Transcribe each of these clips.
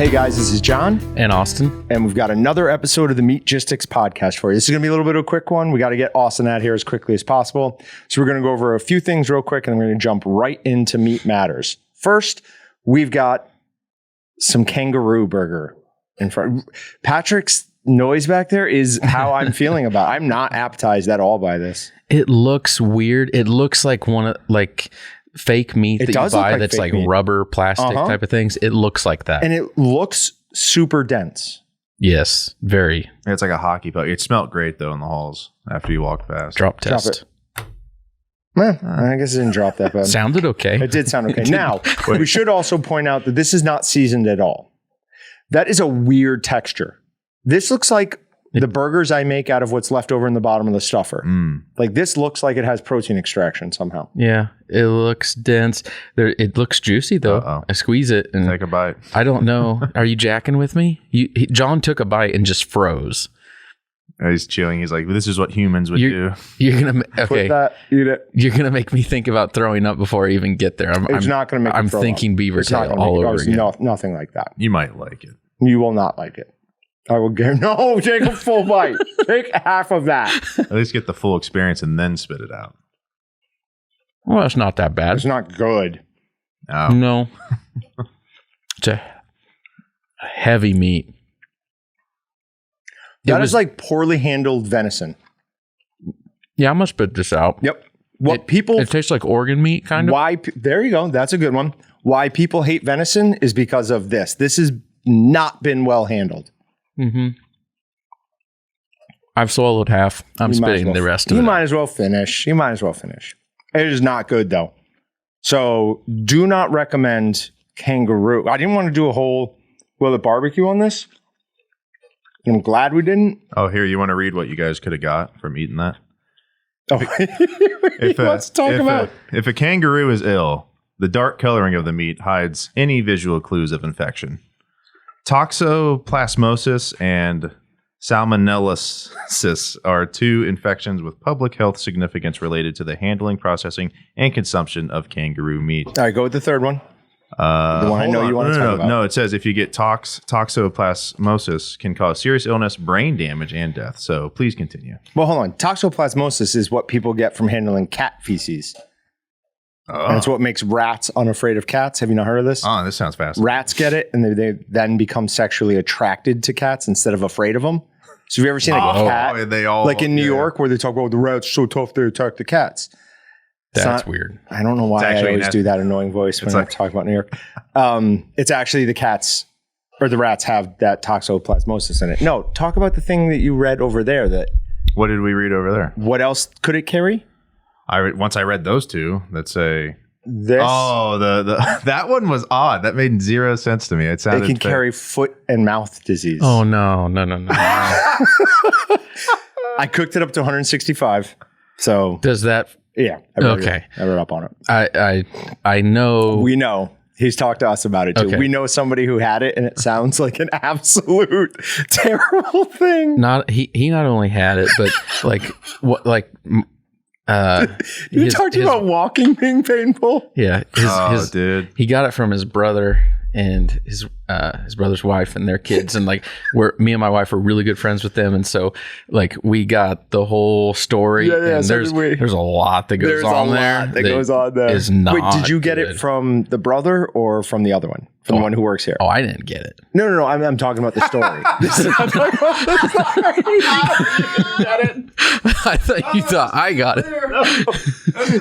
Hey guys, this is Jon and Austin, and we've got another episode of the Meatgistics podcast for you. This is going to be a little bit of a quick one. We got to get Austin out here as quickly as possible. So we're going to go over a few things real quick, and I'm going to jump right into Meat Matters. First, we've got some Kangaroo burger in front. Patrick's noise back there is how I'm feeling about it. I'm not appetized at all by this. it looks weird. It looks like one of fake meat that you buy that's like meat. Rubber plastic type of things. It looks like that. And it looks super dense. Yes, very. It's like a hockey puck. It smelled great though in the halls after you walked past. Drop test. I guess it didn't drop that bad. Sounded okay. It did sound okay. Now, we should also point out that this is not seasoned at all. That is a weird texture. This looks like the burgers I make out of what's left over in the bottom of the stuffer. Like this looks like it has protein extraction somehow. Yeah, it looks dense. It looks juicy though. I squeeze it and take a bite. I don't know. Are you jacking with me? John took a bite and just froze. He's chewing. He's like, "This is what humans would do." You're gonna okay. Eat it. You're gonna make me think about throwing up before I even get there. It's not gonna make. I'm thinking beaver tail all over again. No, nothing like that. You might like it. You will not like it. I will get no. Take a full bite. Take half of that. At least get the full experience and then spit it out. Well, it's not that bad. It's not good. Oh. No. It's a heavy meat. That is like poorly handled venison. Yeah, I'm gonna spit this out. Yep. It tastes like organ meat, kind of. There you go. That's a good one. Why people hate venison is because of this. This has not been well handled. Mm-hmm. I've swallowed half. I'm spitting the rest of it. You might as well finish. It is not good though. So do not recommend Kangaroo. I didn't want to do a whole Willet barbecue on this. I'm glad we didn't. Oh, here, you want to read what you guys could have got from eating that? Oh, let's talk about it. If a kangaroo is ill, the dark coloring of the meat hides any visual clues of infection. Toxoplasmosis and salmonellosis are two infections with public health significance related to the handling, processing, and consumption of kangaroo meat. All right, go with the third one. The one I know you want to talk about. No, it says if you get toxoplasmosis can cause serious illness, brain damage, and death. So please continue. Well, hold on. Toxoplasmosis is what people get from handling cat feces. And it's what makes rats unafraid of cats. Have you not heard of this? Oh, this sounds fascinating. Rats get it, and they then become sexually attracted to cats instead of afraid of them. So have you ever seen a cat? They all, like in New York where they talk about the rats so tough they attack the cats. That's weird. I don't know why I always do that annoying voice when I talk about New York. It's actually the cats or the rats have that toxoplasmosis in it. No, talk about the thing that you read over there. What did we read over there? What else could it carry? Once I read those two, that say this. Oh, that one was odd. That made zero sense to me. It sounded it can carry foot and mouth disease. Oh no. I cooked it up to 165. So does that? Yeah. I read up on it. I know. We know. He's talked to us about it too. Okay. We know somebody who had it, and it sounds like an absolute terrible thing. He not only had it, but you talked about walking being painful. Yeah, dude. He got it from his brother and his brother's wife and their kids, and me and my wife are really good friends with them, and so we got the whole story. Yeah, and there's a lot that goes on there. Is not. Wait, did you get it from the brother or from the other one? From the one who works here? Oh, I didn't get it. No. I'm talking about the story. I'm talking about the story. Get it? I thought you thought I got it. No.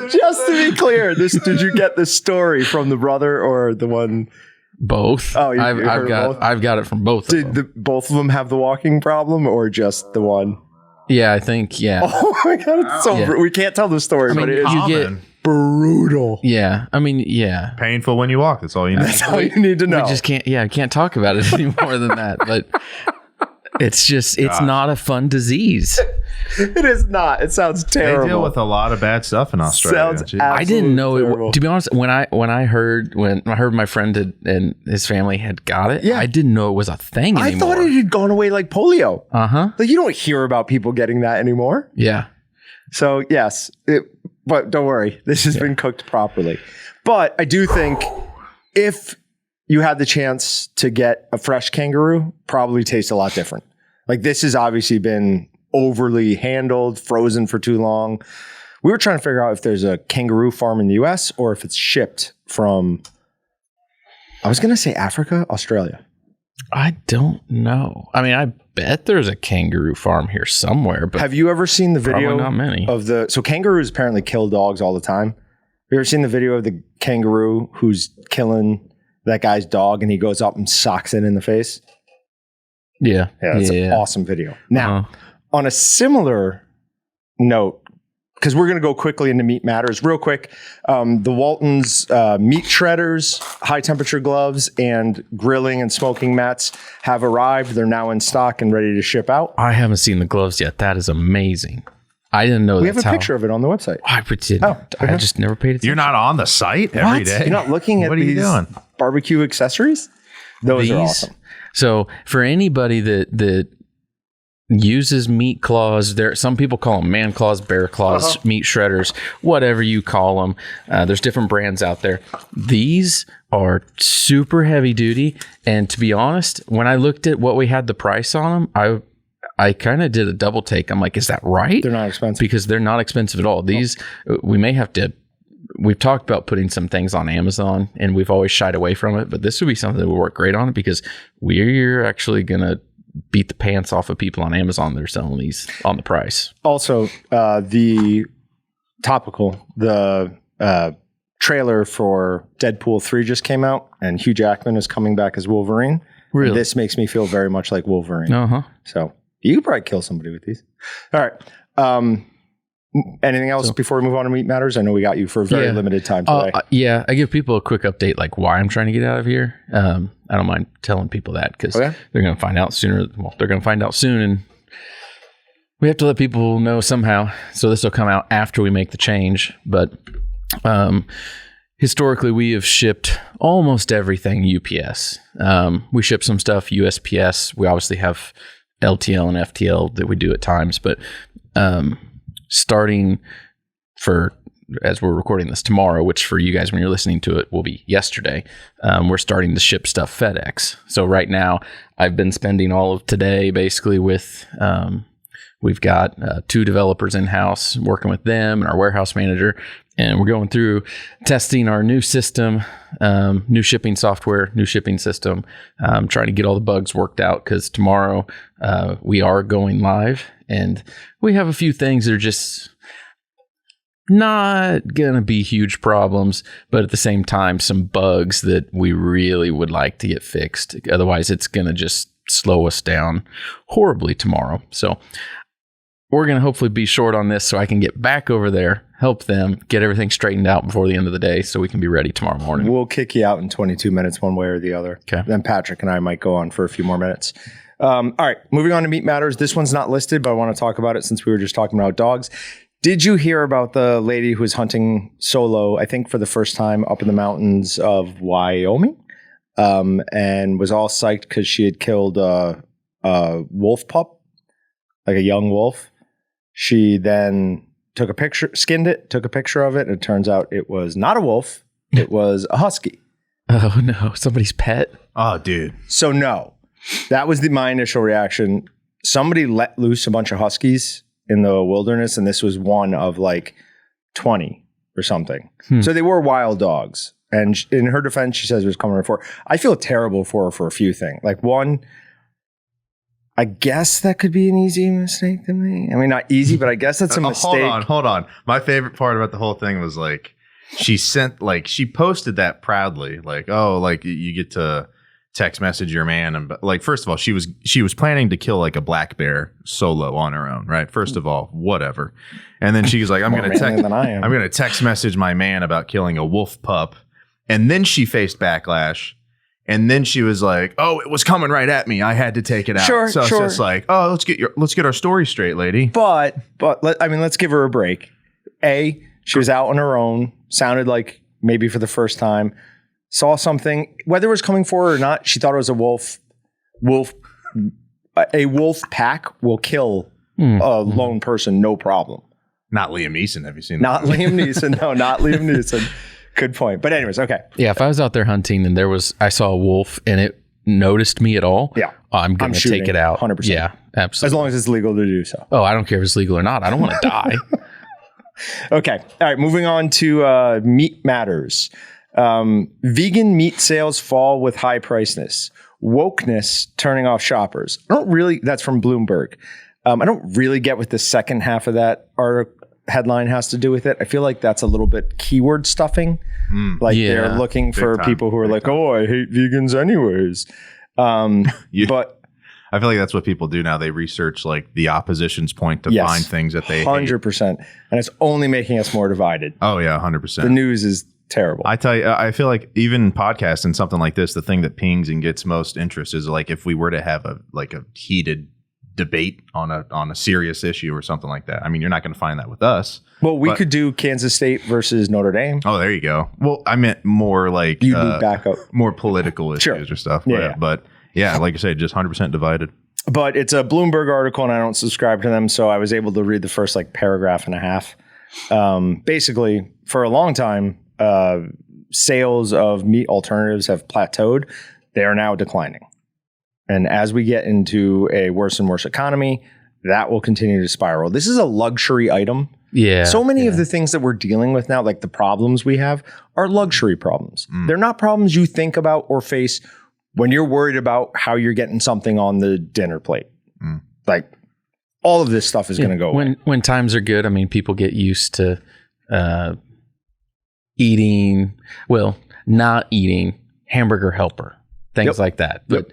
Just to be clear, did you get the story from the brother or the one? Both. Oh, I've got it from both. Did both of them have the walking problem or just the one? Yeah, I think. Yeah. Oh my god, it's so we can't tell the story, but it is brutal. Yeah, I mean, yeah, painful when you walk. That's all you need. That's all you need to know. We just can't. Yeah, I can't talk about it any more than that. But it's just, it's not a fun disease. It is not. It sounds terrible. They deal with a lot of bad stuff in Australia. I didn't know it. To be honest, when I heard my friend and his family had got it, I didn't know it was a thing anymore. I thought it had gone away like polio. Like you don't hear about people getting that anymore. Yeah. So yes, but don't worry, this has been cooked properly. But I do think if you had the chance to get a fresh kangaroo, probably tastes a lot different. Like this has obviously been overly handled, frozen for too long. We were trying to figure out if there's a kangaroo farm in the US or if it's shipped from, I was going to say Africa, Australia. I don't know. I mean, I bet there's a kangaroo farm here somewhere, but have you ever seen the video not many. of so kangaroos apparently kill dogs all the time. Have you ever seen the video of the kangaroo who's killing that guy's dog and he goes up and socks it in the face? Yeah. It's an awesome video. Now, on a similar note, because we're going to go quickly into meat matters real quick. The Walton's meat shredders, high temperature gloves, and grilling and smoking mats have arrived. They're now in stock and ready to ship out. I haven't seen the gloves yet. That is amazing. I didn't know we have a picture of it on the website. I pretend. I just never paid attention. You're not on the site every day? You're not looking at what are you doing? Barbecue accessories? Those are awesome. So for anybody that uses meat claws, some people call them man claws, bear claws, meat shredders, whatever you call them. There's different brands out there. These are super heavy duty. And to be honest, when I looked at what we had the price on them, I kind of did a double take. I'm like, is that right? They're not expensive. Because they're not expensive at all. These, we may have to, we've talked about putting some things on Amazon and we've always shied away from it, but this would be something that would work great on it because we're actually going to beat the pants off of people on Amazon that are selling these on the price. Also, the trailer for Deadpool 3 just came out and Hugh Jackman is coming back as Wolverine. Really? And this makes me feel very much like Wolverine. So you could probably kill somebody with these. All right. Anything else before we move on to meat matters? I know we got you for a very limited time today. I give people a quick update, like why I'm trying to get out of here. I don't mind telling people that because they're going to find out sooner. Well, they're going to find out soon, and we have to let people know somehow. So this will come out after we make the change. But historically, we have shipped almost everything UPS. We ship some stuff USPS. We obviously have LTL and FTL that we do at times, but starting as we're recording this tomorrow, which for you guys when you're listening to it will be yesterday, we're starting to ship stuff FedEx. So right now I've been spending all of today basically with we've got 2 developers in-house working with them and our warehouse manager, and we're going through testing our new system, new shipping software, new shipping system, trying to get all the bugs worked out because tomorrow we are going live and we have a few things that are just not going to be huge problems, but at the same time, some bugs that we really would like to get fixed. Otherwise, it's going to just slow us down horribly tomorrow. So we're going to hopefully be short on this so I can get back over there, help them get everything straightened out before the end of the day so we can be ready tomorrow morning. We'll kick you out in 22 minutes one way or the other. Okay. Then Patrick and I might go on for a few more minutes. All right, moving on to meat matters. This one's not listed, but I want to talk about it since we were just talking about dogs. Did you hear about the lady who was hunting solo, I think for the first time up in the mountains of Wyoming, and was all psyched because she had killed a wolf pup, like a young wolf? She then took a picture, skinned it, took a picture of it, and it turns out it was not a wolf. It was a husky. Oh, no. Somebody's pet? Oh, dude. So, no. That was my initial reaction. Somebody let loose a bunch of huskies in the wilderness, and this was one of like 20 or something. So they were wild dogs. And in her defense, she says it was coming for her. I feel terrible for her for a few things. Like one, I guess that could be an easy mistake to me. I mean, not easy, but I guess that's a mistake. Hold on. My favorite part about the whole thing was like, she posted that proudly. Like, oh, like you get to text message your man. And like, first of all, she was planning to kill like a black bear solo on her own, right? First of all, whatever. And then she's like, I'm going to text message my man about killing a wolf pup. And then she faced backlash. And then she was like, oh, it was coming right at me. I had to take it out. Sure. It's just like, oh, let's get our story straight, lady. But let's give her a break. She was out on her own, sounded like maybe for the first time, saw something, whether it was coming for her or not, she thought it was a wolf. A wolf pack will kill a lone person, no problem. Not Liam Neeson. Have you seen that? Not Liam Neeson. No, not Liam Neeson. Good point. But anyways, okay. Yeah, if I was out there hunting and I saw a wolf and it noticed me at all, I'm going to take it out. 100%. Yeah, absolutely. As long as it's legal to do so. Oh, I don't care if it's legal or not. I don't want to die. Okay. All right. Moving on to meat matters. Vegan meat sales fall with high priceness. Wokeness turning off shoppers. That's from Bloomberg. I don't really get what the second half of that headline has to do with it. I feel like that's a little bit keyword stuffing. They're looking for people who are like, oh, I hate vegans anyways. But I feel like that's what people do now. They research like the opposition's point to find things that they 100%. And it's only making us more divided. Oh, yeah, 100%. The news is terrible. I tell you, I feel like even podcasts and something like this, the thing that pings and gets most interest is like if we were to have a heated debate on a serious issue or something like that. I mean, you're not going to find that with us. Well, we could do Kansas State versus Notre Dame. Oh, there you go. Well, I meant more like you back up more political issues or stuff. But yeah, like I said, just 100% divided. But it's a Bloomberg article, and I don't subscribe to them, so I was able to read the first paragraph and a half. Basically, for a long time, sales of meat alternatives have plateaued. They are now declining. And as we get into a worse and worse economy, that will continue to spiral. This is a luxury item. Yeah. So many of the things that we're dealing with now, like the problems we have, are luxury problems. They're not problems you think about or face when you're worried about how you're getting something on the dinner plate. Like all of this stuff is going to go away. When times are good, I mean, people get used to not eating Hamburger Helper, things like that. But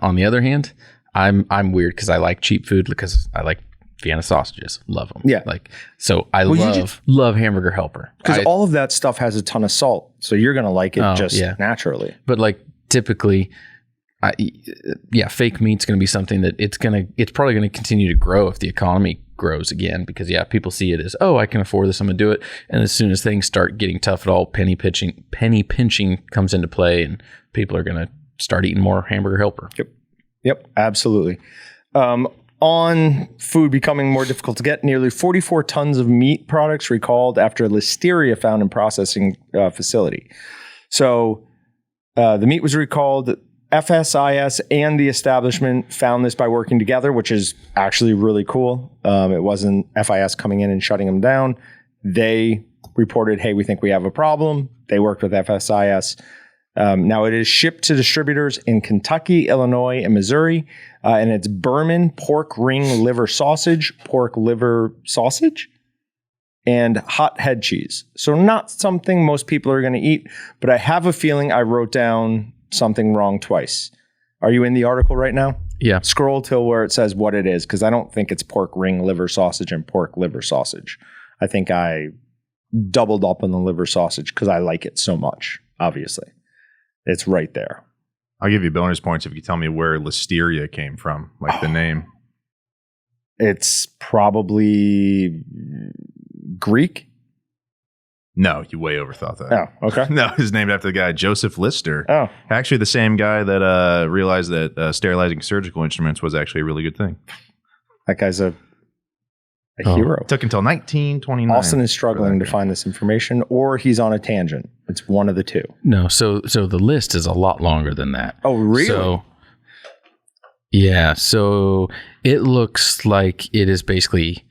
on the other hand, I'm weird because I like cheap food because I like Vienna sausages. Love them. Yeah. So I love Hamburger Helper. Because all of that stuff has a ton of salt. So you're going to like it naturally. But typically, fake meat's going to be something that it's probably going to continue to grow if the economy grows again, because people see it as, oh, I can afford this, I'm going to do it. And as soon as things start getting tough at all, penny pinching comes into play, and people are going to start eating more Hamburger Helper. Yep, absolutely. On food becoming more difficult to get, nearly 44 tons of meat products recalled after listeria found in processing facility. So the meat was recalled. FSIS and the establishment found this by working together, which is actually really cool. It wasn't FIS coming in and shutting them down. They reported, hey, we think we have a problem. They worked with FSIS. Now it is shipped to distributors in Kentucky, Illinois, and Missouri. And it's Berman pork ring liver sausage, and hot head cheese. So not something most people are going to eat, but I have a feeling I wrote down something wrong twice. Are you in the article right now? Yeah. Scroll till where it says what it is, because I don't think it's pork ring liver sausage and pork liver sausage. I think I doubled up on the liver sausage because I like it so much, obviously. It's right there. I'll give you bonus points if you tell me where listeria came from, like the name. It's probably Greek. No, you way overthought that. Oh, okay. No, it's named after the guy Joseph Lister. Oh. Actually, the same guy that realized that sterilizing surgical instruments was actually a really good thing. That guy's a hero. It took until 1929. Austin is struggling to find this information, or he's on a tangent. It's one of the two. No, so the list is a lot longer than that. Oh, really? So it looks like it is basically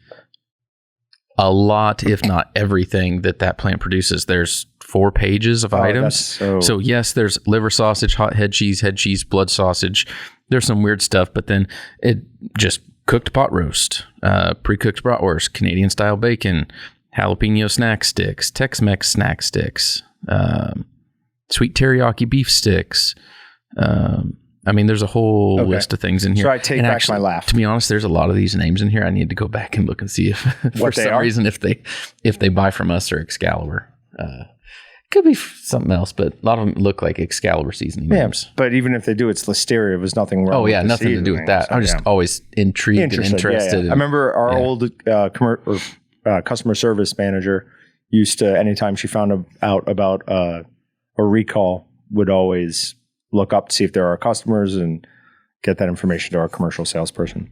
a lot, if not everything, that plant produces. There's 4 pages of items. So yes, there's liver sausage, hot head cheese, blood sausage. There's some weird stuff, but then it just cooked pot roast, pre-cooked bratwurst, Canadian style bacon, jalapeno snack sticks, Tex-Mex snack sticks, sweet teriyaki beef sticks. I mean, there's a whole list of things in here. So I take back my laugh. To be honest, there's a lot of these names in here. I need to go back and look and see if, for some reason, if they buy from us or Excalibur. Could be something else, but a lot of them look like Excalibur seasoning names. But even if they do, it's listeria. It was nothing wrong. Oh yeah, nothing to do with that. I'm just always intrigued and interested. I remember our old customer service manager used to, anytime she found out about a recall, would always look up to see if there are customers and get that information to our commercial salesperson.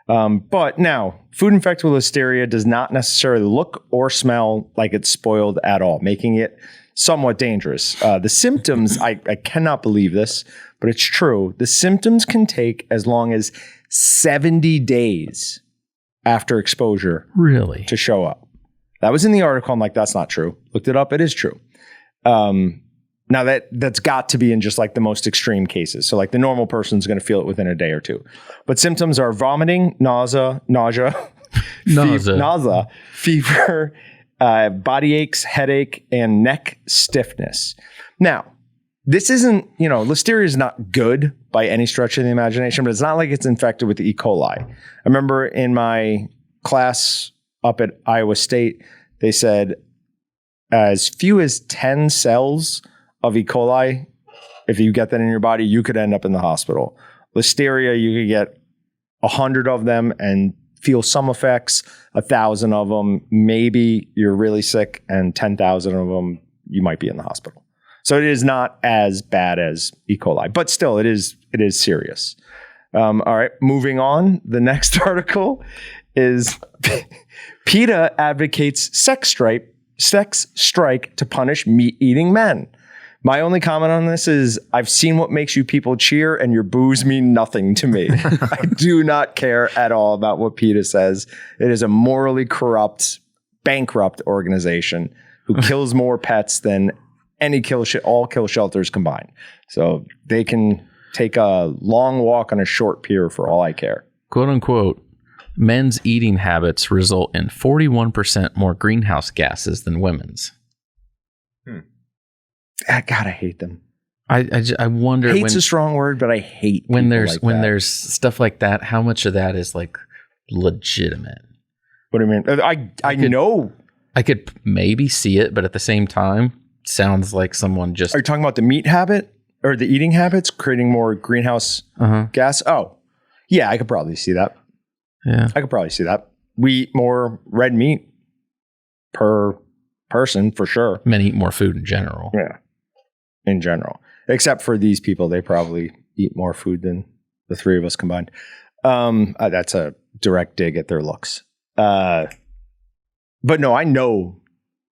But now, food infected with listeria does not necessarily look or smell like it's spoiled at all, making it somewhat dangerous. The symptoms, I cannot believe this, but it's true. The symptoms can take as long as 70 days after exposure to show up. That was in the article. I'm like, that's not true. Looked it up. It is true. Now that's got to be in just like the most extreme cases. So like the normal person's going to feel it within a day or two. But symptoms are vomiting, nausea, fever, body aches, headache, and neck stiffness. Now, this isn't, listeria is not good by any stretch of the imagination, but it's not like it's infected with E. coli. I remember in my class up at Iowa State, they said as few as 10 cells of E. coli, if you get that in your body, you could end up in the hospital. Listeria, you could get 100 of them and feel some effects, 1,000 of them, maybe you're really sick, and 10,000 of them, you might be in the hospital. So it is not as bad as E. coli, but still it is serious. All right, moving on. The next article is PETA advocates sex strike to punish meat-eating men. My only comment on this is I've seen what makes you people cheer, and your boos mean nothing to me. I do not care at all about what PETA says. It is a morally corrupt, bankrupt organization who kills more pets than all kill shelters combined. So they can take a long walk on a short pier for all I care. Quote unquote, men's eating habits result in 41% more greenhouse gases than women's. God, I hate them. I wonder. Hate's a strong word, but I hate when there's stuff like that. How much of that is like legitimate? What do you mean? I know. I could maybe see it, but at the same time, sounds like someone just. Are you talking about the meat habit or the eating habits creating more greenhouse gas? Oh, yeah, I could probably see that. Yeah, I could probably see that. We eat more red meat per person for sure. Men eat more food in general. Yeah. In general, except for these people, they probably eat more food than the three of us combined. That's a direct dig at their looks. But no, I know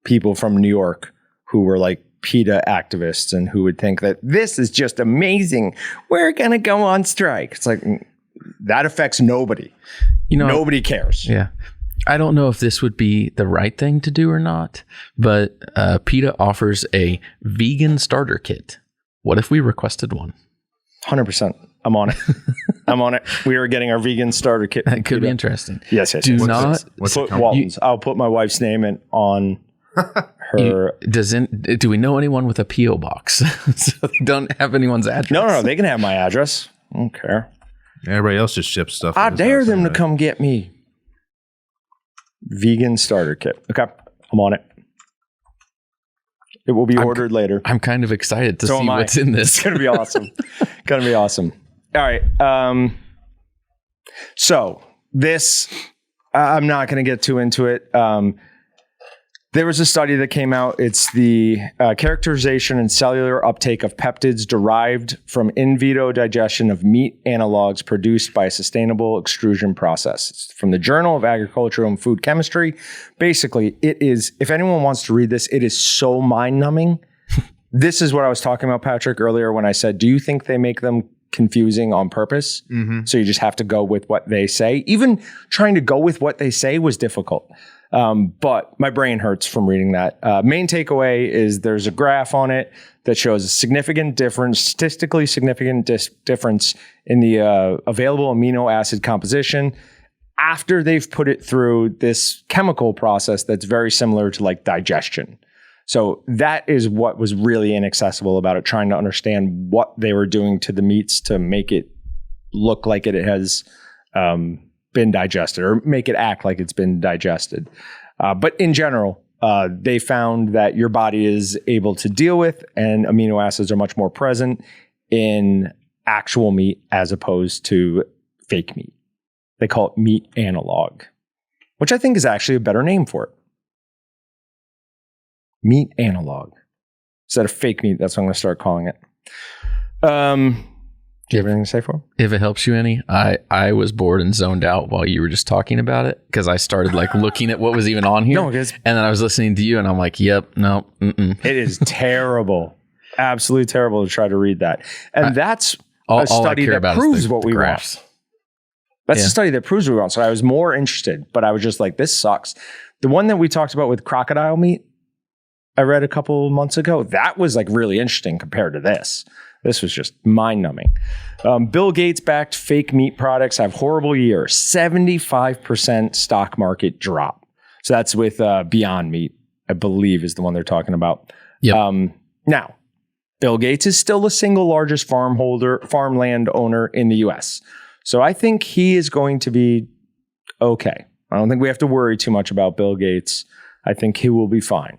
people from New York who were like PETA activists and who would think that this is just amazing. We're going to go on strike. It's like, that affects nobody. Nobody cares. Yeah. I don't know if this would be the right thing to do or not, but PETA offers a vegan starter kit. What if we requested one? 100%. I'm on it. I'm on it. We are getting our vegan starter kit. That could be interesting. Yes. Do not put Walton's. I'll put my wife's name on her. Do we know anyone with a P.O. box? So they don't have anyone's address. No. They can have my address. I don't care. Everybody else just ships stuff. I dare them to come get me. Vegan starter kit. Okay, I'm on it. It will be ordered later. I'm kind of excited to see what's in this. It's going to be awesome. Going to be awesome. All right. So this, I'm not going to get too into it. There was a study that came out. It's the characterization and cellular uptake of peptids derived from in vitro digestion of meat analogs produced by a sustainable extrusion process. It's from the Journal of Agricultural and Food Chemistry. Basically, it is, if anyone wants to read this, it is so mind-numbing. This is what I was talking about, Patrick, earlier when I said, do you think they make them confusing on purpose? Mm-hmm. So you just have to go with what they say. Even trying to go with what they say was difficult. But my brain hurts from reading that. Main takeaway is there's a graph on it that shows a significant difference, statistically significant difference in the available amino acid composition after they've put it through this chemical process that's very similar to like digestion. So that is what was really inaccessible about it, trying to understand what they were doing to the meats to make it look like it has been digested or make it act like it's been digested. But in general, they found that your body is able to deal with and amino acids are much more present in actual meat as opposed to fake meat. They call it meat analog, which I think is actually a better name for it. Meat analog. Instead of fake meat, that's what I'm going to start calling it. Do you have anything to say for him? If it helps you any, I was bored and zoned out while you were just talking about it because I started like looking at what was even on here. And then I was listening to you and I'm like, yep, no. Mm-mm. It is terrible. Absolutely terrible to try to read that. And that's a study that proves what we want. That's a study that proves what we want. So I was more interested, but I was just like, this sucks. The one that we talked about with crocodile meat, I read a couple months ago, that was like really interesting compared to this. This was just mind-numbing. Bill Gates-backed fake meat products have horrible year. 75% stock market drop. So that's with Beyond Meat, I believe is the one they're talking about. Yep. Now, Bill Gates is still the single largest farmland owner in the U.S. So I think he is going to be okay. I don't think we have to worry too much about Bill Gates. I think he will be fine.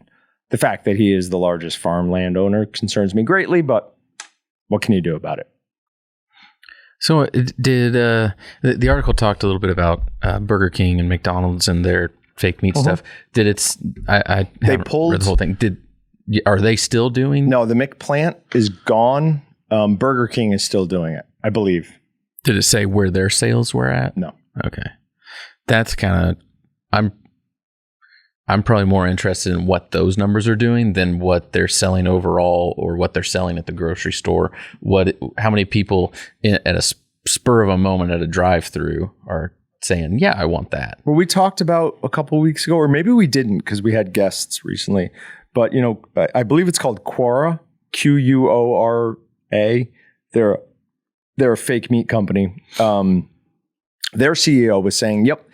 The fact that he is the largest farmland owner concerns me greatly, but what can you do about it? So did the article talked a little bit about Burger King and McDonald's and their fake meat stuff? Did it's I haven't read the whole thing. Are they still doing? No, the McPlant is gone. Burger King is still doing it, I believe. Did it say where their sales were at? No. Okay, that's kind of I'm probably more interested in what those numbers are doing than what they're selling overall or what they're selling at the grocery store. How many people at a spur of a moment at a drive-through are saying, yeah, I want that. Well, we talked about a couple of weeks ago, or maybe we didn't because we had guests recently, but I believe it's called Quora, Quora. They're a fake meat company. Their CEO was saying, yep,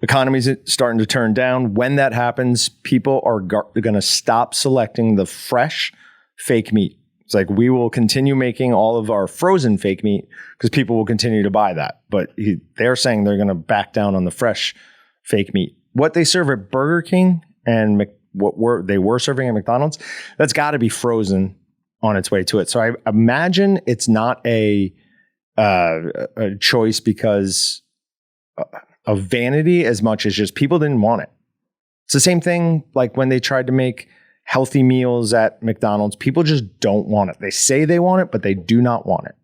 economy's starting to turn down. When that happens, people are going to stop selecting the fresh fake meat. It's like, we will continue making all of our frozen fake meat because people will continue to buy that. But they're saying they're going to back down on the fresh fake meat. What they serve at Burger King and they were serving at McDonald's, that's got to be frozen on its way to it. So I imagine it's not a choice because of vanity as much as just people didn't want it. It's the same thing like when they tried to make healthy meals at McDonald's. People just don't want it. They say they want it, but they do not want it.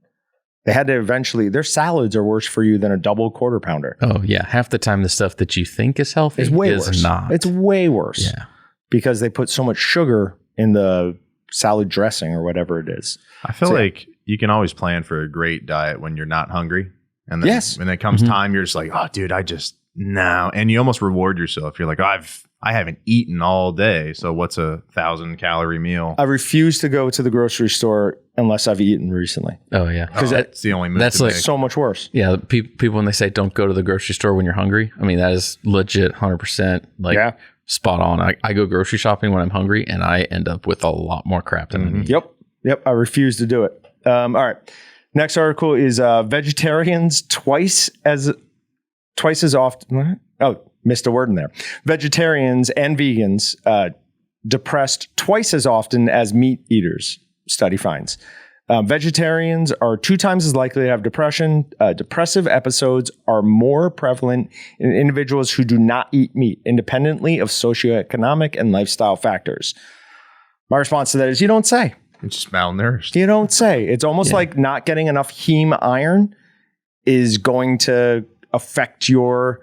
They had to eventually, their salads are worse for you than a double quarter pounder. Oh yeah. Half the time the stuff that you think is healthy is worse. Not. It's way worse. Yeah. Because they put so much sugar in the salad dressing or whatever it is. I feel like you can always plan for a great diet when you're not hungry. And then when it comes time, you're just like, oh, dude, no. And you almost reward yourself. You're like, I haven't eaten all day. So what's a 1,000-calorie meal? I refuse to go to the grocery store unless I've eaten recently. Oh, yeah. Because that's the only move. That's like so much worse. Yeah. People, when they say don't go to the grocery store when you're hungry, I mean, that is legit 100% spot on. I go grocery shopping when I'm hungry and I end up with a lot more crap than I need. Yep. I refuse to do it. All right. Next article is vegetarians twice as often. Oh, missed a word in there. Vegetarians and vegans depressed twice as often as meat eaters, study finds. Vegetarians are 2 times as likely to have depression. Depressive episodes are more prevalent in individuals who do not eat meat, independently of socioeconomic and lifestyle factors. My response to that is, you don't say. It's just malnourished. You don't say. It's almost like not getting enough heme iron is going to affect your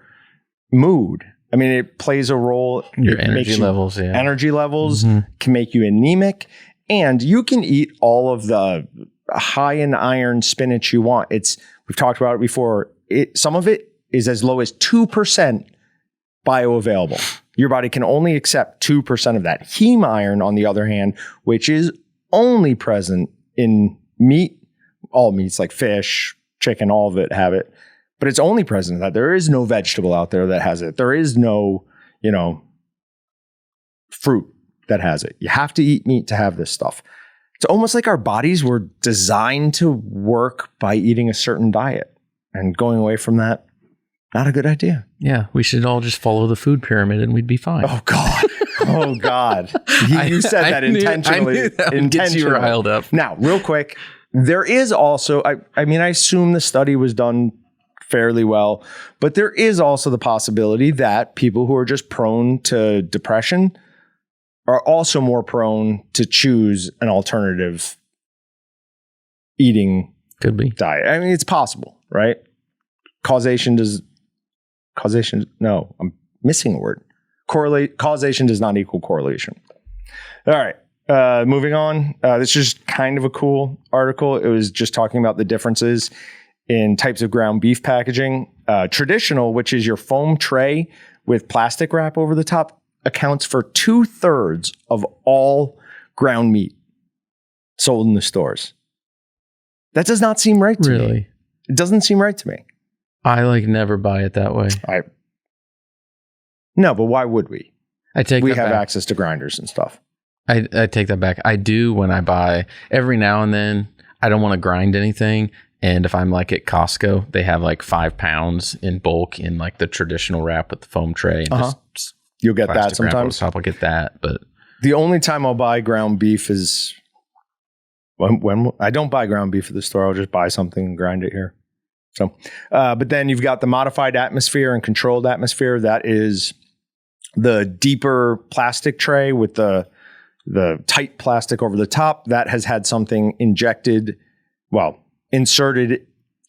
mood. I mean, it plays a role. Your energy levels. Yeah. Energy levels can make you anemic. And you can eat all of the high in iron spinach you want. We've talked about it before. Some of it is as low as 2% bioavailable. Your body can only accept 2% of that. Heme iron, on the other hand, which is only present in meat, all meats like fish, chicken, all of it have it, but it's only present in that. There is no vegetable out there that has it. There is no, fruit that has it. You have to eat meat to have this stuff. It's almost like our bodies were designed to work by eating a certain diet, and going away from that, not a good idea. Yeah, we should all just follow the food pyramid and we'd be fine. Oh God. Oh God. You said that intentionally. I knew that would get you riled up. Now, real quick, there is also, I assume the study was done fairly well, but there is also the possibility that people who are just prone to depression are also more prone to choose an alternative eating Could be. diet. I mean, it's possible, right? No, I'm missing a word. Causation does not equal correlation. All right. Moving on. This is kind of a cool article. It was just talking about the differences in types of ground beef packaging. Traditional, which is your foam tray with plastic wrap over the top, accounts for 2/3 of all ground meat sold in the stores. That does not seem right to me. Really? It doesn't seem right to me. I never buy it that way. No, but why would we? We have back. access to grinders and stuff. I take that back. I do when I buy every now and then. I don't want to grind anything. And if I'm like at Costco, they have like 5 pounds in bulk in like the traditional wrap with the foam tray. And just you'll get that sometimes. I'll get that. But the only time I'll buy ground beef is when I don't buy ground beef at the store. I'll just buy something and grind it here. So, but then you've got the modified atmosphere and controlled atmosphere. That is the deeper plastic tray with the tight plastic over the top that has had something inserted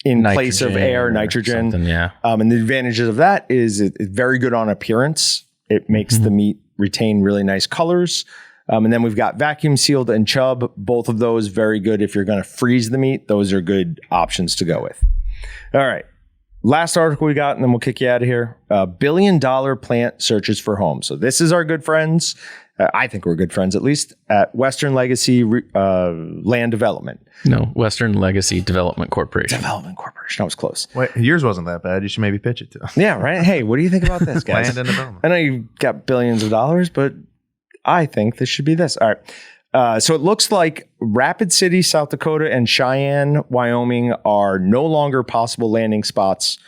in place of air, nitrogen. Yeah. And the advantages of that is it's very good on appearance. It makes the meat retain really nice colors. And then we've got vacuum sealed and chub. Both of those very good if you're going to freeze the meat. Those are good options to go with. All right. Last article we got, and then we'll kick you out of here. $1 billion plant searches for home. So this is our good friends. I think we're good friends, at least, at Western Legacy Land Development. No, Western Legacy Development Corporation. That was close. Wait, yours wasn't that bad. You should maybe pitch it to them. Yeah, right? Hey, what do you think about this, guys? Land and development. I know you've got billions of dollars, but I think this should be this. All right. So it looks like Rapid City, South Dakota, and Cheyenne, Wyoming are no longer possible landing spots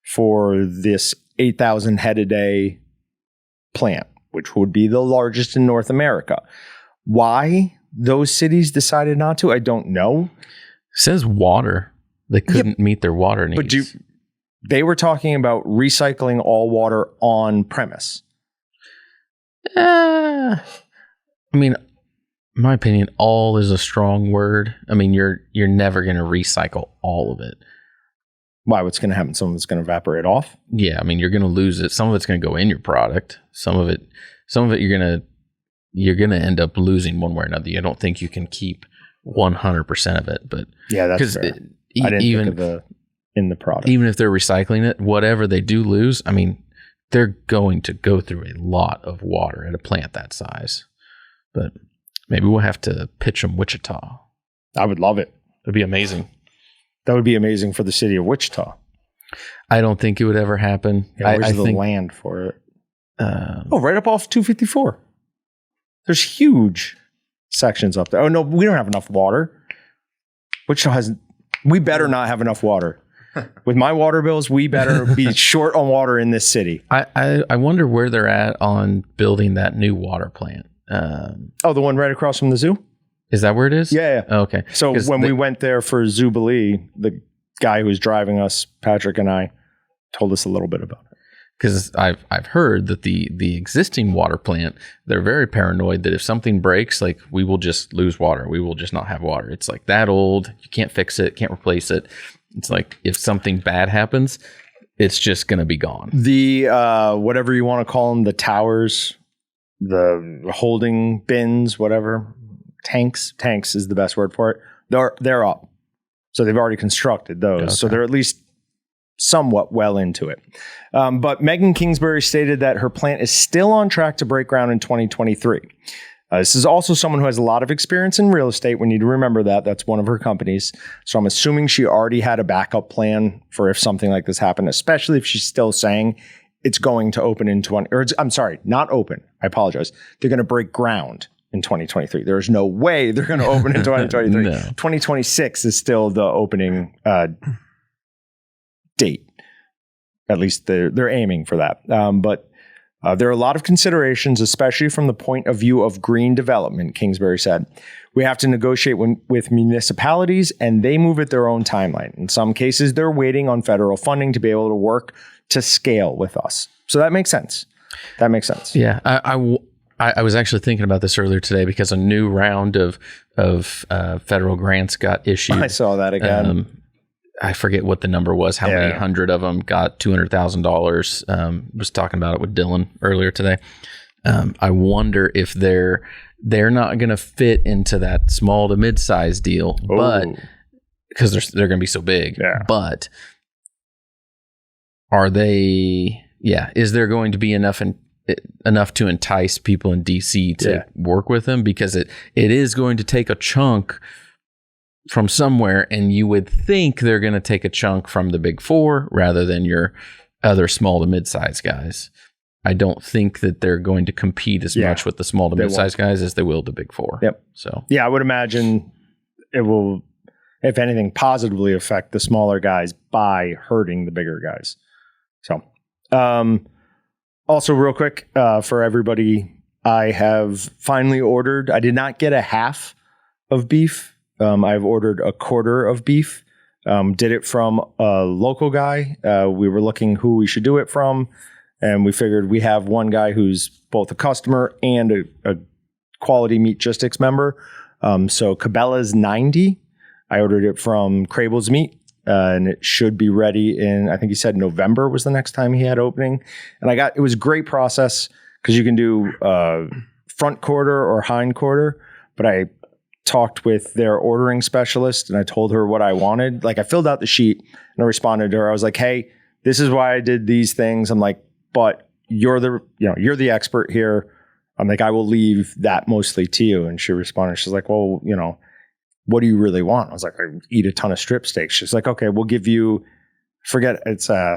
for this 8,000 head a day plant, which would be the largest in North America. Why those cities decided not to, I don't know. It says water. They couldn't meet their water needs. But they were talking about recycling all water on premise. I mean, in my opinion, all is a strong word. I mean, you're never going to recycle all of it. Why? What's going to happen? Some of it's going to evaporate off? Yeah, I mean, you're going to lose it. Some of it's going to go in your product. Some of it you're going to end up losing one way or another. I don't think you can keep 100% of it. But yeah, that's fair. I didn't think of in the product. Even if they're recycling it, whatever they do lose, I mean, they're going to go through a lot of water at a plant that size. But maybe we'll have to pitch them Wichita. I would love it. It'd be amazing. That would be amazing for the city of Wichita. I don't think it would ever happen. Yeah, where's the land for it? Right up off 254. There's huge sections up there. Oh, no, we don't have enough water. Wichita has... We better not have enough water. With my water bills, we better be short on water in this city. I wonder where they're at on building that new water plant. The one right across from the zoo? Is that where it is? Yeah. Oh, okay. So when we went there for Zubilee, the guy who was driving us, Patrick and I, told us a little bit about it. Because I've heard that the existing water plant, they're very paranoid that if something breaks, like we will just lose water. We will just not have water. It's like that old. You can't fix it. Can't replace it. It's like if something bad happens, it's just going to be gone. The whatever you want to call them, the towers, the holding bins, whatever, tanks is the best word for it. They're up. So they've already constructed those. Okay. So they're at least somewhat well into it. But Megan Kingsbury stated that her plant is still on track to break ground in 2023. This is also someone who has a lot of experience in real estate. We need to remember that. That's one of her companies. So I'm assuming she already had a backup plan for if something like this happened, especially if she's still saying it's going to open in not open. I apologize. They're going to break ground in 2023. There's no way they're going to open in 2023. No. 2026 is still the opening date. At least they're aiming for that. But there are a lot of considerations, especially from the point of view of green development, Kingsbury said. We have to negotiate with municipalities, and they move at their own timeline. In some cases, they're waiting on federal funding to be able to work to scale with us. So that makes sense. Yeah. I I was actually thinking about this earlier today because a new round of federal grants got issued. I saw that again. I forget what the number was, how many hundred of them got $200,000. Was talking about it with Dylan earlier today. I wonder if they're not going to fit into that small to mid-size deal, but because they're going to be so big. Yeah. But are they? Yeah, is there going to be enough to entice people in DC to work with them? Because it is going to take a chunk from somewhere, and you would think they're going to take a chunk from the big four rather than your other small to mid-size guys. I don't think that they're going to compete as much with the small to mid-size guys as they will the big four. Yep. So I would imagine it will, if anything, positively affect the smaller guys by hurting the bigger guys. So, also real quick, for everybody, I have finally ordered, I did not get a half of beef. I've ordered a quarter of beef. Did it from a local guy. We were looking who we should do it from. And we figured we have one guy who's both a customer and a quality Meatgistics member. So Cabela's 90. I ordered it from Crable's Meat. And it should be ready in, I think he said November was the next time he had opening. And it was a great process because you can do front quarter or hind quarter. But I talked with their ordering specialist and I told her what I wanted. Like I filled out the sheet and I responded to her. I was like, hey, this is why I did these things. I'm like, but you're the expert here. I'm like, I will leave that mostly to you. And she responded, she's like, well, what do you really want? I was like, I eat a ton of strip steaks. She's like, okay, we'll give you, it's a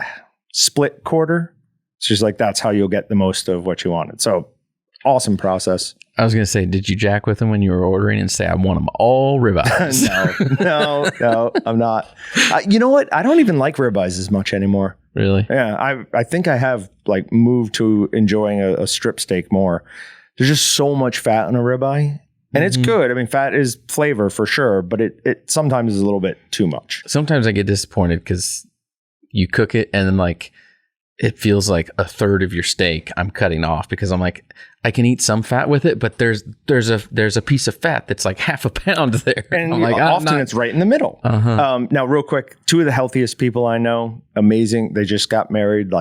split quarter. She's like, that's how you'll get the most of what you wanted. So awesome process. I was going to say, did you jack with them when you were ordering and say, I want them all ribeyes? No, I'm not. You know what? I don't even like ribeyes as much anymore. Really? Yeah. I think I have moved to enjoying a strip steak more. There's just so much fat in a ribeye. And it's good. I mean, fat is flavor for sure, but it sometimes is a little bit too much. Sometimes I get disappointed because you cook it and then it feels like a third of your steak I'm cutting off because I'm like, I can eat some fat with it, but there's a piece of fat that's like half a pound there. And I'm like, often it's right in the middle. Now, real quick, two of the healthiest people I know, amazing. They just got married,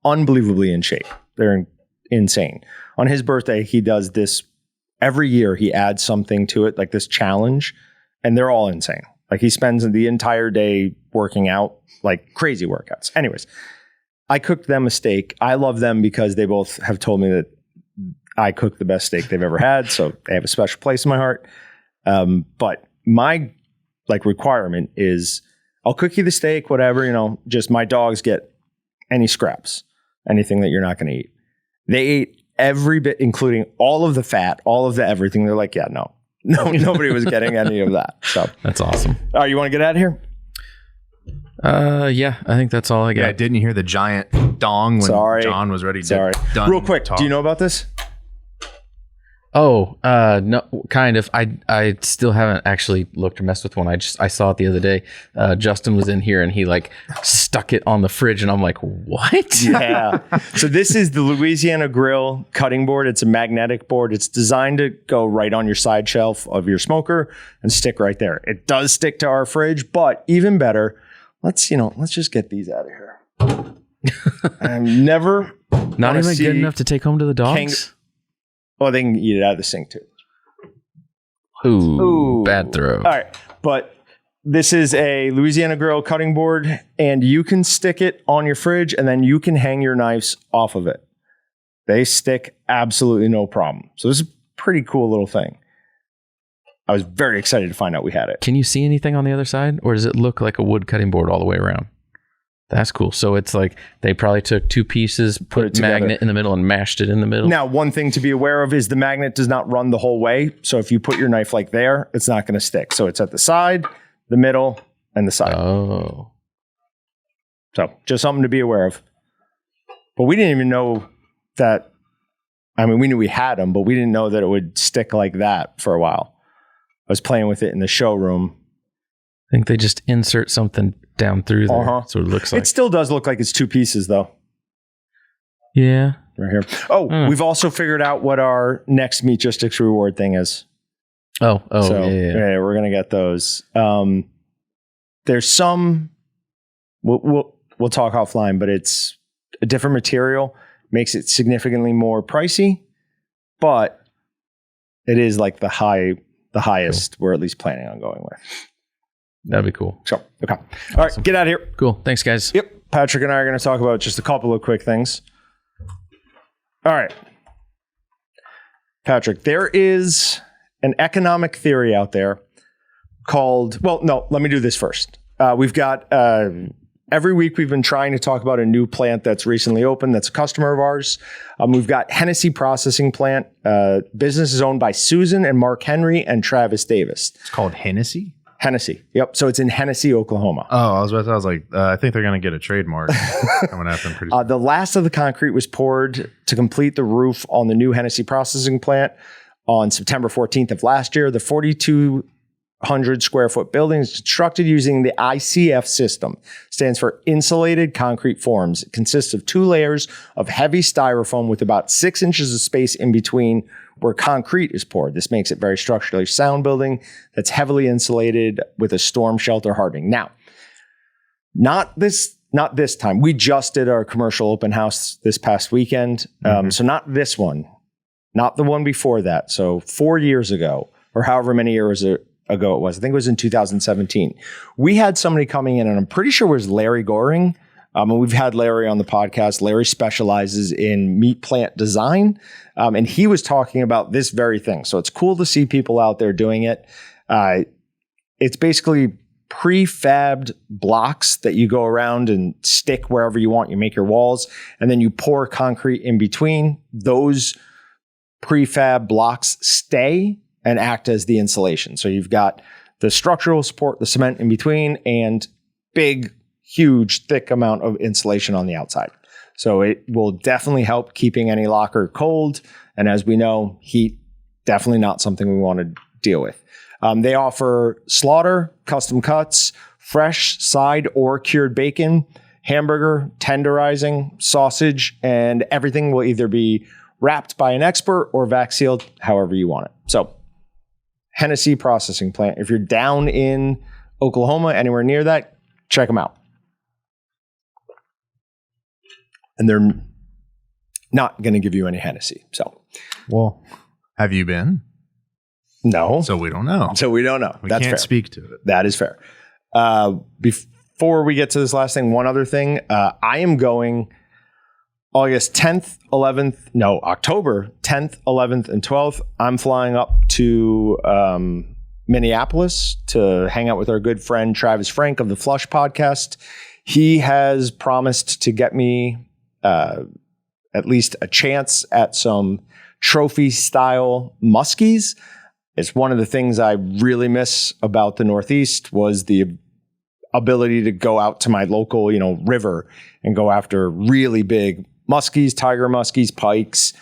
unbelievably in shape. They're insane. On his birthday, he does this. Every year he adds something to it, like this challenge, and they're all insane. He spends the entire day working out, like crazy workouts. Anyways, I cooked them a steak. I love them because they both have told me that I cook the best steak they've ever had. So they have a special place in my heart. But my requirement is I'll cook you the steak, whatever, just my dogs get any scraps, anything that you're not going to eat. They ate every bit, including all of the fat, all of the everything. They're like, yeah, no, nobody was getting any of that. So that's awesome. All right, you want to get out of here? Yeah, I think that's all I got. Yeah, didn't you hear the giant dong when John was ready to done? Real quick, do you know about this? Oh, no, kind of. I still haven't actually looked or messed with one. I saw it the other day. Justin was in here and he stuck it on the fridge and I'm like, what? Yeah. So this is the Louisiana Grill cutting board. It's a magnetic board. It's designed to go right on your side shelf of your smoker and stick right there. It does stick to our fridge, but even better, let's just get these out of here. I'm never not even good enough to take home to the dogs. Well, they can eat it out of the sink too. Ooh, bad throw. All right. But this is a Louisiana Grill cutting board and you can stick it on your fridge and then you can hang your knives off of it. They stick absolutely no problem. So this is a pretty cool little thing. I was very excited to find out we had it. Can you see anything on the other side or does it look like a wood cutting board all the way around? That's cool. So it's they probably took two pieces, put a magnet in the middle and mashed it in the middle. Now, one thing to be aware of is the magnet does not run the whole way. So if you put your knife there, it's not going to stick. So it's at the side, the middle, and the side. Oh. So just something to be aware of. But we didn't even know that. I mean, we knew we had them, but we didn't know that it would stick like that for a while. I was playing with it in the showroom. I think they just insert something down through there. So it looks like. It still does look like it's two pieces, though. Yeah. Right here. Oh, we've also figured out what our next Meatgistics reward thing is. So, yeah, we're going to get those. There's some, we'll talk offline, but it's a different material, makes it significantly more pricey, but it is like the highest we're at least planning on going with. That'd be cool. So, okay. All right, get out of here. Cool. Thanks, guys. Yep. Patrick and I are going to talk about just a couple of quick things. All right. Patrick, there is an economic theory out there called, let me do this first. We've got, every week we've been trying to talk about a new plant that's recently opened that's a customer of ours. We've got Hennessy Processing Plant. Business is owned by Susan and Mark Henry and Travis Davis. It's called Hennessy? Hennessy. Yep. So it's in Hennessy, Oklahoma. Oh, I was like, I think they're going to get a trademark coming after them pretty soon. The last of the concrete was poured to complete the roof on the new Hennessy processing plant on September 14th of last year. The 4,200 square foot building is constructed using the ICF system. Stands for insulated concrete forms. It consists of 2 layers of heavy styrofoam with about 6 inches of space in between where concrete is poured. This makes it very structurally sound building that's heavily insulated with a storm shelter hardening. Now, not this time. We just did our commercial open house this past weekend. So not this one, not the one before that. So 4 years ago, or however many years ago it was. I think it was in 2017. We had somebody coming in, and I'm pretty sure it was Larry Goring. And we've had Larry on the podcast. Larry specializes in meat plant design. And he was talking about this very thing. So it's cool to see people out there doing it. It's basically prefabbed blocks that you go around and stick wherever you want. You make your walls, and then you pour concrete in between. Those prefab blocks stay and act as the insulation. So you've got the structural support, the cement in between, and big, huge, thick amount of insulation on the outside. So it will definitely help keeping any locker cold. And as we know, heat, definitely not something we want to deal with. They offer slaughter, custom cuts, fresh, side, or cured bacon, hamburger, tenderizing, sausage, and everything will either be wrapped by an expert or vac sealed, however you want it. So Hennessy Processing Plant. If you're down in Oklahoma, anywhere near that, check them out. And they're not going to give you any Hennessy. So, well, have you been? No. So we don't know. We That's can't fair. Speak to it. That is fair. Before we get to this last thing, one other thing. I am going October 10th, 11th, and 12th. I'm flying up to Minneapolis to hang out with our good friend Travis Frank of the Flush podcast. He has promised to get me at least a chance at some trophy style muskies. It's one of the things I really miss about the Northeast was the ability to go out to my local, river and go after really big muskies, tiger muskies, pikes.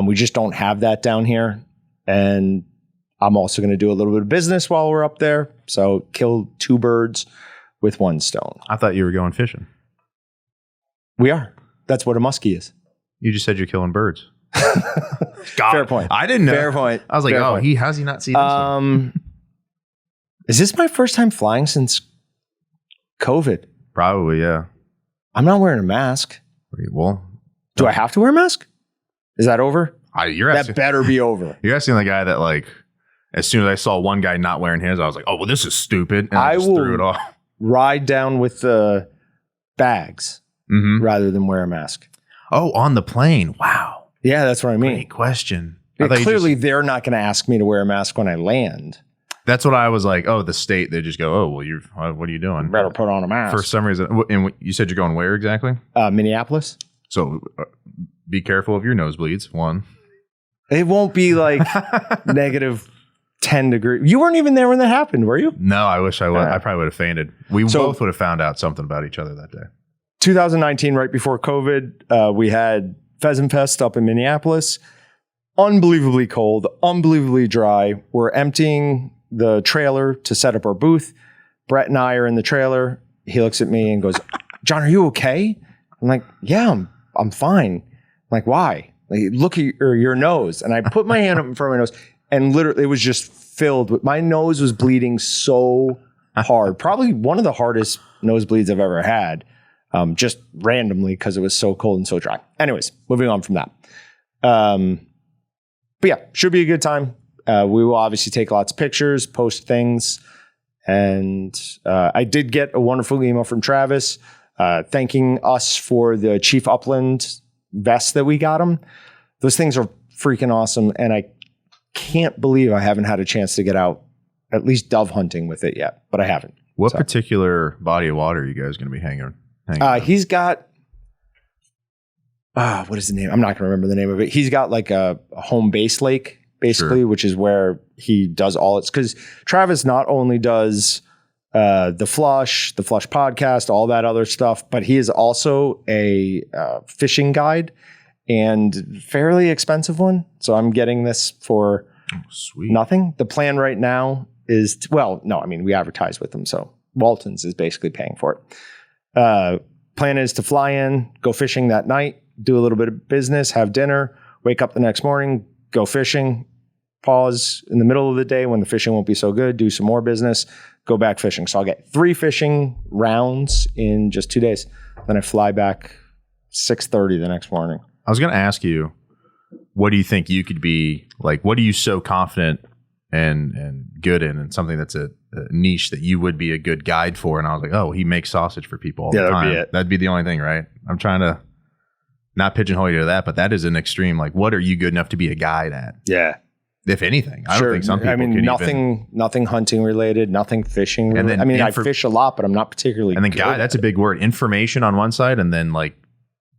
We just don't have that down here. And I'm also going to do a little bit of business while we're up there. So kill 2 birds with 1 stone. I thought you were going fishing. We are. That's what a muskie is. You just said you're killing birds. God, fair point. I didn't know. Fair point. I was like, how's he not seen this one? Is this my first time flying since COVID? Probably, yeah. I'm not wearing a mask. Well, do I have to wear a mask? Is that over? That better be over. You're asking the guy that, like, as soon as I saw one guy not wearing his, I was like, oh, well, this is stupid. And I just threw it off. Ride down with the bags rather than wear a mask. Oh, on the plane. Wow. Yeah, that's what I mean. Great question. Clearly, they're not going to ask me to wear a mask when I land. That's what I was like. Oh, the state, they just go, oh, well, what are you doing? Better put on a mask. For some reason. And you said you're going where exactly? Minneapolis. So be careful of your nosebleeds. 1. It won't be like negative 10 degrees. You weren't even there when that happened, were you? No, I wish I was. I probably would have fainted. We both would have found out something about each other that day. 2019, right before COVID, we had Pheasant Fest up in Minneapolis. Unbelievably cold, unbelievably dry. We're emptying the trailer to set up our booth. Brett and I are in the trailer. He looks at me and goes, John, are you okay? I'm like, yeah, I'm fine. like, why? Like, look at your nose. And I put my hand up in front of my nose, and literally it was just filled with, my nose was bleeding so hard. Probably one of the hardest nosebleeds I've ever had, just randomly because it was so cold and so dry. Anyways, moving on from that. But yeah, should be a good time. We will obviously take lots of pictures, post things. And I did get a wonderful email from Travis thanking us for the Chief Upland vest that we got him. Those things are freaking awesome. And I can't believe I haven't had a chance to get out at least dove hunting with it yet, but I haven't. What particular body of water are you guys going to be hanging out? He's got, what is the name? I'm not going to remember the name of it. He's got like a home base lake, basically, which is where he does all it's, because Travis not only does the Flush podcast, all that other stuff, but he is also a fishing guide, and fairly expensive one. So I'm getting this for nothing. The plan right now is, we advertise with them. So Walton's is basically paying for it. Plan is to fly in, go fishing that night, do a little bit of business, have dinner, wake up the next morning, go fishing, pause in the middle of the day when the fishing won't be so good, do some more business, go back fishing. So I'll get 3 fishing rounds in just 2 days. Then I fly back 6:30 the next morning. I was going to ask you, what do you think you could be like? What are you so confident and good in, and something that's a niche that you would be a good guide for? And I was like, oh, he makes sausage for people all the time. That'd be it. That'd be the only thing, right? I'm trying to not pigeonhole you to that, but that is an extreme. Like, what are you good enough to be a guide at? Yeah. If anything, I don't think some people could nothing hunting related, nothing fishing related. And then, I fish a lot, but I'm not particularly And then guide, that's a big word. Information on one side, and then like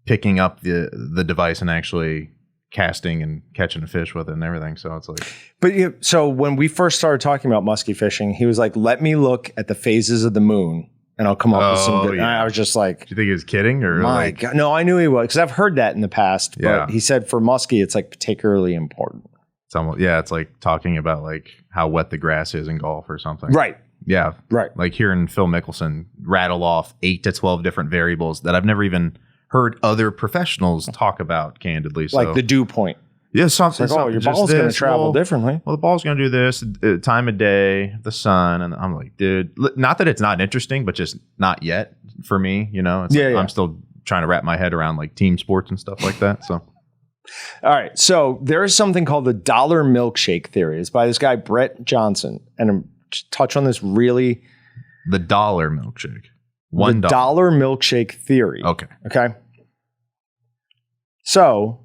picking up the device and actually casting and catching a fish with it and everything. So it's like, but so when we first started talking about musky fishing, he was like, let me look at the phases of the moon and I'll come up with some good. Yeah. I was just like, do you think he was kidding, or my God? No, I knew he was, because I've heard that in the past, but he said for musky, it's like particularly important. It's almost, it's like talking about like how wet the grass is in golf or something. Right. Yeah. Right. Like hearing Phil Mickelson rattle off 8 to 12 different variables that I've never even heard other professionals talk about candidly. So, like the dew point. Yeah, something. Like, your ball's going to travel differently. Well, the ball's going to do this, time of day, the sun. And I'm like, dude, not that it's not interesting, but just not yet for me, you know? I'm still trying to wrap my head around like team sports and stuff like that. So, all right. So there is something called the dollar milkshake theory. It's by this guy, Brett Johnson. And I'm touch on this really. The dollar milkshake. $1. Dollar milkshake theory. Okay. So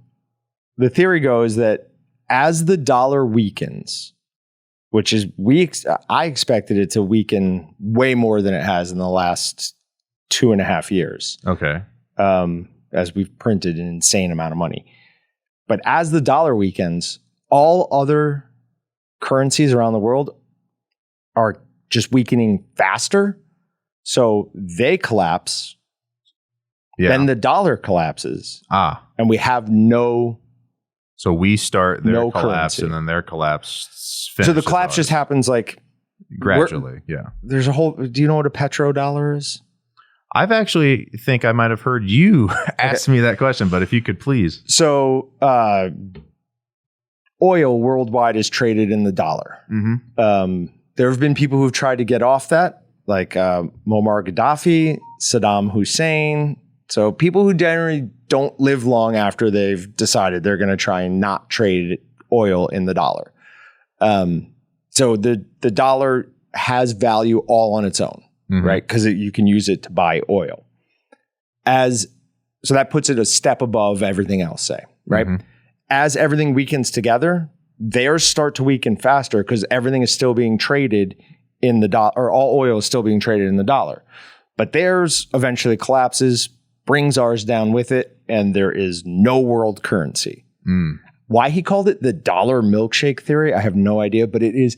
the theory goes that as the dollar weakens, which is I expected it to weaken way more than it has in the last 2.5 years. Okay. As we've printed an insane amount of money. But as the dollar weakens, all other currencies around the world are just weakening faster. So they collapse. Yeah. Then the dollar collapses. And we have no. So we start their collapse, currency. And then their collapse finishes. So the collapse just happens like gradually. Yeah. There's a whole. Do you know what a petrodollar is? I've actually think I might have heard you ask me that question, but if you could please. So oil worldwide is traded in the dollar. Mm-hmm. There have been people who've tried to get off that, like Muammar Gaddafi, Saddam Hussein. So people who generally don't live long after they've decided they're going to try and not trade oil in the dollar. So the dollar has value all on its own, mm-hmm. right? Because you can use it to buy oil. So that puts it a step above everything else, say, right? Mm-hmm. As everything weakens together, theirs start to weaken faster because everything is still being traded in the dollar, or all oil is still being traded in the dollar. But theirs eventually collapses, brings ours down with it, and there is no world currency. Mm. Why he called it the dollar milkshake theory, I have no idea, but it is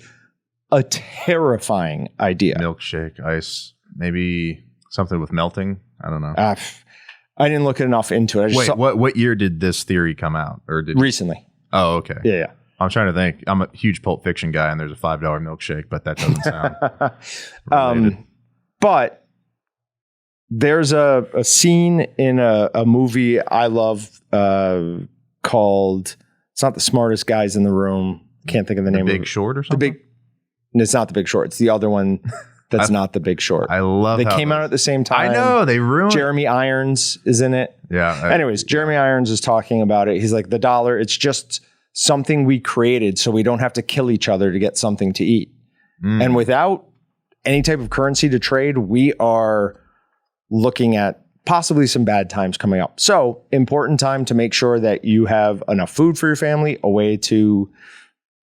a terrifying idea. Milkshake, ice, maybe something with melting. I don't know. I didn't look enough into it. Wait, what year did this theory come out? Or recently. Oh, okay. Yeah. I'm trying to think. I'm a huge Pulp Fiction guy, and there's a $5 milkshake, but that doesn't sound related. But there's a scene in a movie I love called, it's not The Smartest Guys in the Room. Can't think of the name. Big Short or something? It's not The Big Short. It's the other one that's not The Big Short. I love They came out at the same time. I know. They ruined Jeremy Irons is in it. Yeah. Anyways, Jeremy Irons is talking about it. He's like, the dollar, it's just something we created so we don't have to kill each other to get something to eat. And without any type of currency to trade, we are looking at possibly some bad times coming up. So important time to make sure that you have enough food for your family, a way to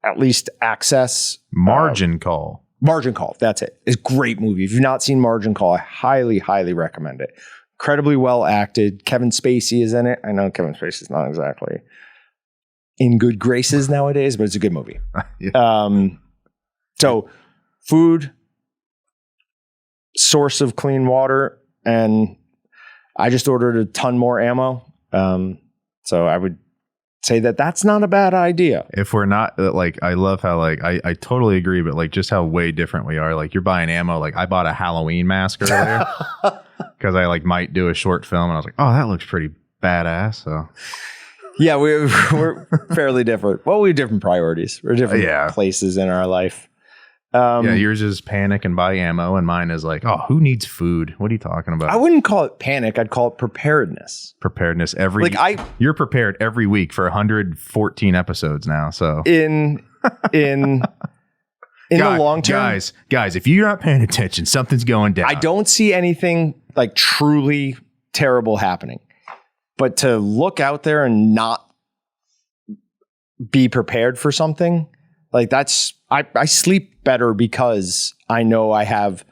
at least access Margin Call. Margin Call. That's it. It's a great movie. If you've not seen Margin Call, I highly, highly recommend it. Incredibly well acted. Kevin Spacey is in it. I know Kevin Spacey's not exactly in good graces nowadays, but it's a good movie. Yeah. So food, source of clean water, and I just ordered a ton more ammo. So I would say that that's not a bad idea. If we're not like, I love how like, I totally agree, but like just how way different we are. Like you're buying ammo. Like I bought a Halloween mask earlier because I like might do a short film and I was like, oh, that looks pretty badass. So yeah, we're fairly different. Well, we have different priorities. We're different places in our life. Yeah, yours is panic and buy ammo, and mine is like, oh, who needs food? What are you talking about? I wouldn't call it panic. I'd call it preparedness. Preparedness you're prepared every week for 114 episodes now. So in the long term, guys, if you're not paying attention, something's going down. I don't see anything like truly terrible happening, but to look out there and not be prepared for something like that's. I sleep better because I know I have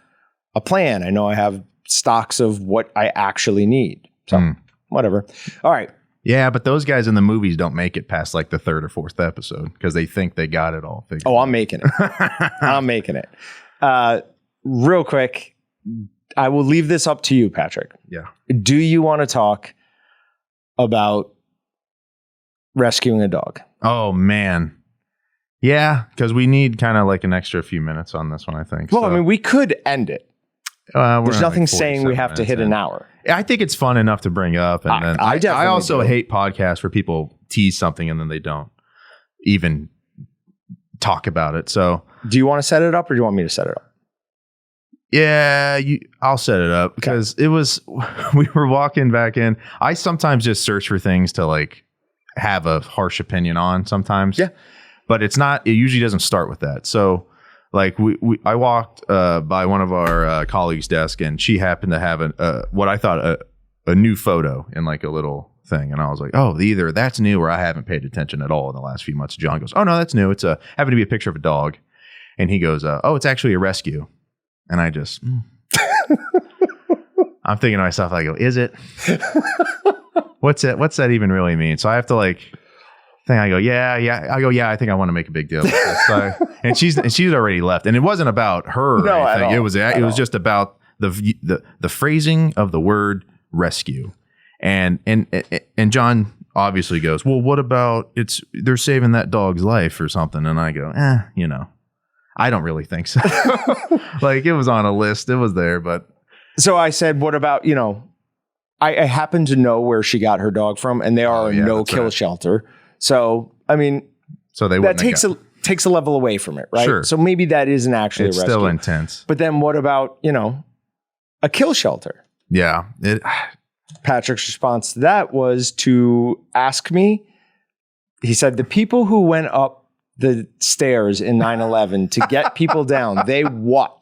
a plan. I know I have stocks of what I actually need. So whatever. All right. Yeah, but those guys in the movies don't make it past like the third or fourth episode because they think they got it all figured out. Oh, I'm making it. I'm making it. Real quick, I will leave this up to you, Patrick. Yeah. Do you want to talk about rescuing a dog? Oh, man. Yeah, because we need kind of like an extra few minutes on this one, I think. Well, I mean, we could end it. There's nothing saying we have to hit an hour. I think it's fun enough to bring up. And then I also hate podcasts where people tease something and then they don't even talk about it. So do you want to set it up or do you want me to set it up? Yeah, I'll set it up because it was, we were walking back in. I sometimes just search for things to like have a harsh opinion on sometimes. Yeah. But it usually doesn't start with that. So like I walked by one of our colleagues' desk and she happened to have what I thought a new photo in like a little thing. And I was like, oh, either that's new or I haven't paid attention at all in the last few months. John goes, oh no, that's new. It's happened to be a picture of a dog. And he goes, oh, it's actually a rescue. And I just, I'm thinking to myself, I go, is it? What's that even really mean? So I have to like, I go, yeah. I go, yeah. I think I want to make a big deal about this. So, and she's already left, and it wasn't about her. Or anything. It was just about the phrasing of the word rescue, and John obviously goes, well, what about they're saving that dog's life or something? And I go, I don't really think so. Like it was on a list, it was there, but so I said, what about I happen to know where she got her dog from, and they are a no-kill shelter. So, I mean, that takes a level away from it, right? Sure. So maybe that isn't actually a rescue. It's still intense. But then what about, a kill shelter? Yeah. Patrick's response to that was to ask me, he said, the people who went up the stairs in 9/11 to get people down, they what?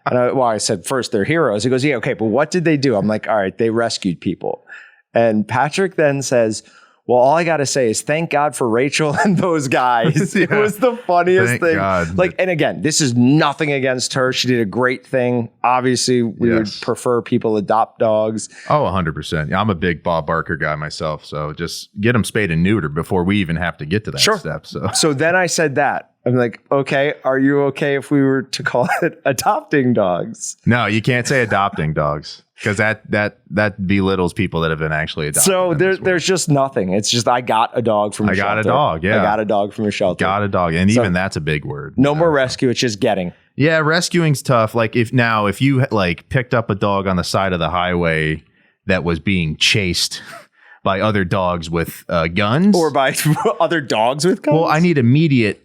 And I said, first, they're heroes. He goes, yeah, okay, but what did they do? I'm like, all right, they rescued people. And Patrick then says, well, all I got to say is thank God for Rachel and those guys. It was the funniest thing. God. Like, and again, this is nothing against her. She did a great thing. Obviously, we would prefer people adopt dogs. Oh, 100%. Yeah, I'm a big Bob Barker guy myself. So just get them spayed and neutered before we even have to get to that step. So then I said that. I'm like, okay, are you okay if we were to call it adopting dogs? No, you can't say adopting dogs. Because that belittles people that have been actually adopted. So there's just nothing. It's just I got a dog from a shelter. I got a dog, yeah. I got a dog from a shelter. Got a dog. And even that's a big word. No more rescue. It's just getting. Yeah, rescuing's tough. Like if you like picked up a dog on the side of the highway that was being chased by other dogs with guns, or by other dogs with guns. Well, I need immediate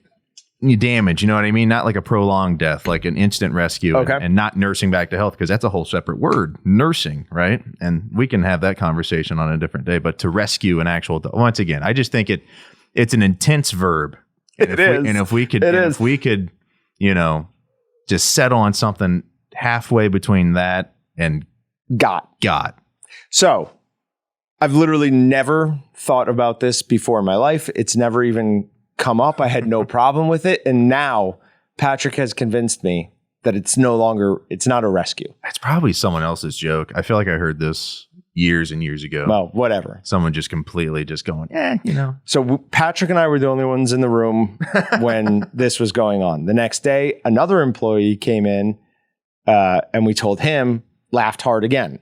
damage. You know what I mean? Not like a prolonged death, like an instant rescue, and not nursing back to health, because that's a whole separate word, nursing, right? And we can have that conversation on a different day. But to rescue an actual dog, once again, I just think it's an intense verb. And if we could, you know, just settle on something halfway between that and got. So I've literally never thought about this before in my life. It's never even come up. I had no problem with it. And now Patrick has convinced me that it's not a rescue. It's probably someone else's joke. I feel like I heard this years and years ago. Well, whatever. Someone just completely just going, you know. So Patrick and I were the only ones in the room when this was going on. The next day, another employee came in and we told him, laughed hard again.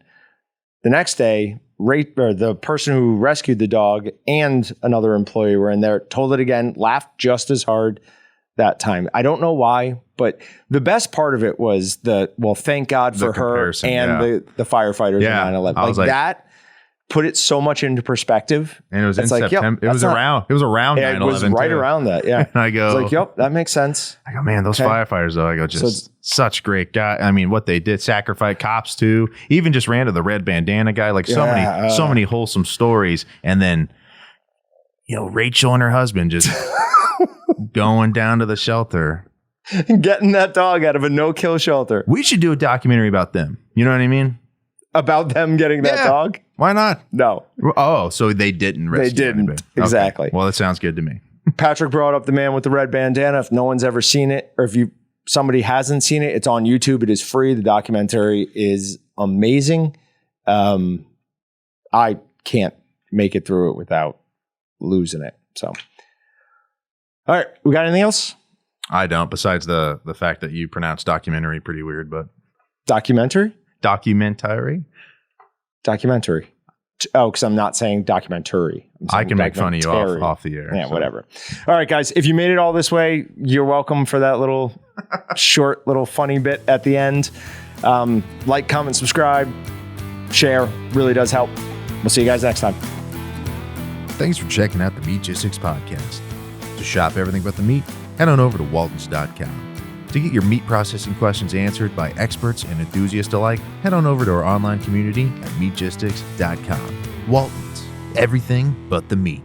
The next day, the person who rescued the dog and another employee were in there, told it again, laughed just as hard that time. I don't know why, but the best part of it was thank God for her and the firefighters in 9/11. Like that put it so much into perspective. And it was in September. It was around 9/11. It was right around that. Yeah. And I go, I was like, yep, that makes sense. I go, man, those firefighters though. I go, just such great guy. I mean, what they did, sacrifice cops too. Even just ran to the red bandana guy. Like so many wholesome stories. And then, you know, Rachel and her husband just going down to the shelter, getting that dog out of a no-kill shelter. We should do a documentary about them. You know what I mean? About them getting that dog? Why not? No. Oh, so they didn't rescue anybody. Exactly. Okay. Well, that sounds good to me. Patrick brought up the man with the red bandana. If no one's ever seen it, or if somebody hasn't seen it, it's on YouTube. It is free. The documentary is amazing. I can't make it through it without losing it. So, all right. We got anything else? I don't, besides the fact that you pronounce documentary pretty weird, but documentary. Oh, because I'm not saying documentary. I can make fun of you off the air. Yeah, so. Whatever. All right, guys. If you made it all this way, you're welcome for that little short, little funny bit at the end. Like, comment, subscribe, share. Really does help. We'll see you guys next time. Thanks for checking out the Meatgistics podcast. To shop everything but the meat, head on over to waltons.com. To get your meat processing questions answered by experts and enthusiasts alike, head on over to our online community at meatgistics.com. Waltons, everything but the meat.